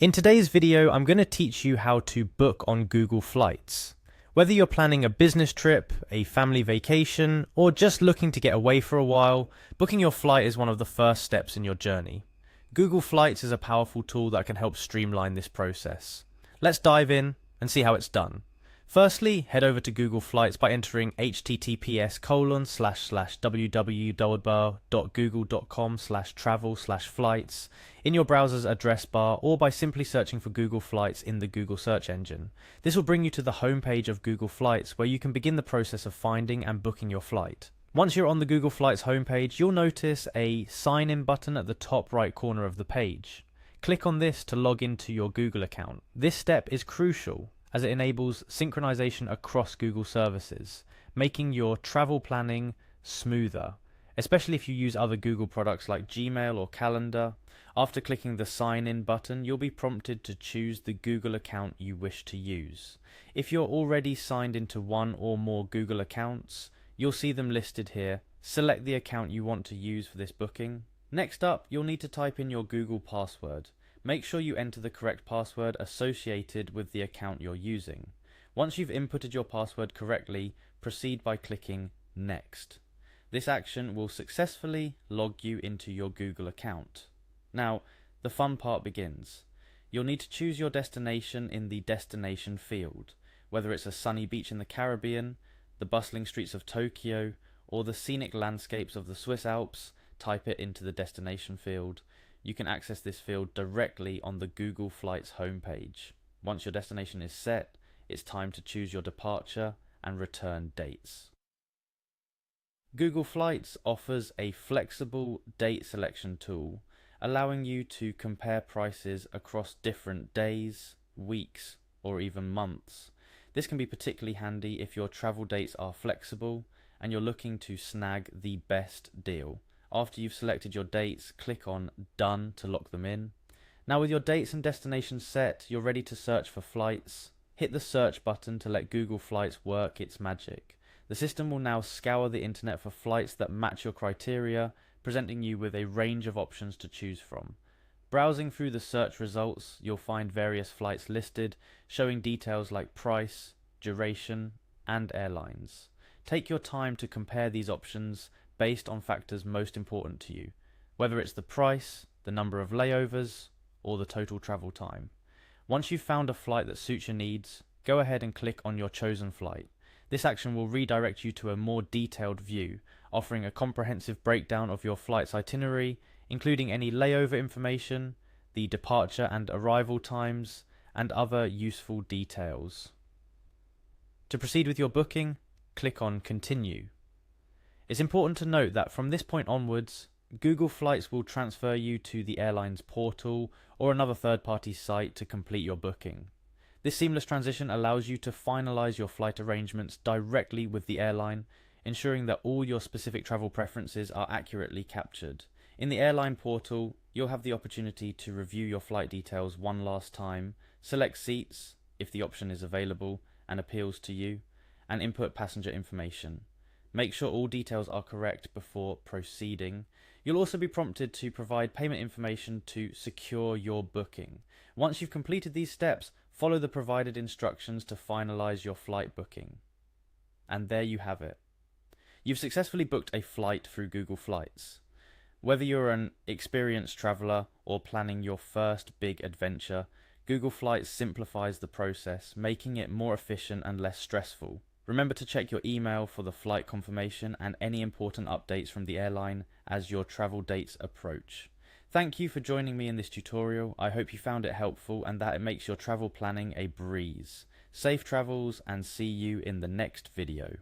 In today's video, I'm going to teach you how to book on Google Flights. Whether you're planning a business trip, a family vacation, or just looking to get away for a while, booking your flight is one of the first steps in your journey. Google Flights is a powerful tool that can help streamline this process. Let's dive in and see how it's done. Firstly, head over to Google Flights by entering https://www.google.com/travel/flights in your browser's address bar, or by simply searching for Google Flights in the Google search engine. This will bring you to the homepage of Google Flights, where you can begin the process of finding and booking your flight. Once you're on the Google Flights homepage, you'll notice a sign in button at the top right corner of the page. Click on this to log into your Google account. This step is crucial, as it enables synchronization across Google services, making your travel planning smoother, especially if you use other Google products like Gmail or Calendar. After clicking the Sign In button, you'll be prompted to choose the Google account you wish to use. If you're already signed into one or more Google accounts, you'll see them listed here. Select the account you want to use for this booking. Next up, you'll need to type in your Google password. Make sure you enter the correct password associated with the account you're using. Once you've inputted your password correctly, proceed by clicking Next. This action will successfully log you into your Google account. Now, the fun part begins. You'll need to choose your destination in the destination field, whether it's a sunny beach in the Caribbean, the bustling streets of Tokyo, or the scenic landscapes of the Swiss Alps. Type it into the destination field. You can access this field directly on the Google Flights homepage. Once your destination is set, it's time to choose your departure and return dates. Google Flights offers a flexible date selection tool, allowing you to compare prices across different days, weeks, or even months. This can be particularly handy if your travel dates are flexible and you're looking to snag the best deal. After you've selected your dates, click on Done to lock them in. Now, with your dates and destinations set, you're ready to search for flights. Hit the search button to let Google Flights work its magic. The system will now scour the internet for flights that match your criteria, presenting you with a range of options to choose from. Browsing through the search results, you'll find various flights listed, showing details like price, duration, and airlines. Take your time to compare these options based on factors most important to you, whether it's the price, the number of layovers, or the total travel time. Once you've found a flight that suits your needs, go ahead and click on your chosen flight. This action will redirect you to a more detailed view, offering a comprehensive breakdown of your flight's itinerary, including any layover information, the departure and arrival times, and other useful details. To proceed with your booking, click on Continue. It's important to note that from this point onwards, Google Flights will transfer you to the airline's portal or another third-party site to complete your booking. This seamless transition allows you to finalize your flight arrangements directly with the airline, ensuring that all your specific travel preferences are accurately captured. In the airline portal, you'll have the opportunity to review your flight details one last time, select seats, if the option is available and appeals to you, and input passenger information. Make sure all details are correct before proceeding. You'll also be prompted to provide payment information to secure your booking. Once you've completed these steps, follow the provided instructions to finalize your flight booking. And there you have it. You've successfully booked a flight through Google Flights. Whether you're an experienced traveler or planning your first big adventure, Google Flights simplifies the process, making it more efficient and less stressful. Remember to check your email for the flight confirmation and any important updates from the airline as your travel dates approach. Thank you for joining me in this tutorial. I hope you found it helpful and that it makes your travel planning a breeze. Safe travels, and see you in the next video.